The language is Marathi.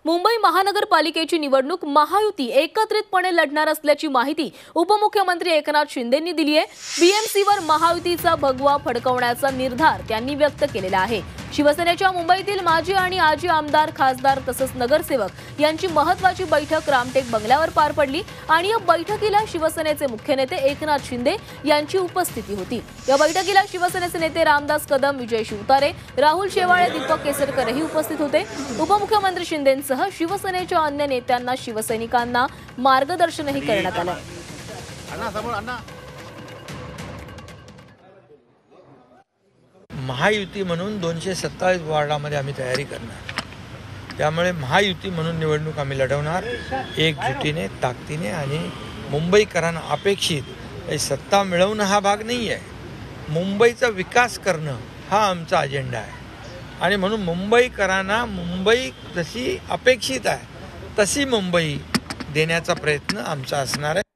मुंबई महानगरपालिकेची निवडणूक महायुती एकत्रितपणे लढणार असल्याची माहिती उपमुख्यमंत्री एकनाथ शिंदेंनी दिली आहे। बीएमसीवर महायुतीचा भगवा फडकवण्याचा निर्धार त्यांनी व्यक्त केलेला आहे। शिवसेनेच्या मुंबईतील माजी आणि आजी आमदार, खासदार तसंच नगरसेवक यांची महत्त्वाची बैठक रामटेक बंगल्यावर पार पडली आणि या बैठकीला शिवसेनेचे मुख्य नेते एकनाथ शिंदे यांची उपस्थिती होती। या बैठकीला शिवसेनेचे नेते रामदास कदम, विजय शिवतारे, राहुल शेवाळे, दीपक केसरकरही उपस्थित होते। उपमुख्यमंत्री शिंदेंसह शिवसेनेच्या अन्य नेत्यांना, शिवसैनिकांना मार्गदर्शनही करण्यात आलं। महायुती म्हणून 227 वार्डामध्ये आम्ही तयारी करणार, त्यामुळे महायुती म्हणून निवडणूक आम्ही लढवणार एकजुटीने, ताकदीने आणि मुंबईकरांना अपेक्षित सत्ता मिळवणं हा भाग नाही आहे, मुंबईचा विकास करणं हा आमचा अजेंडा आहे। आणि म्हणून मुंबईकरांना मुंबई जशी अपेक्षित आहे तशी मुंबई देण्याचा प्रयत्न आमचा असणार आहे।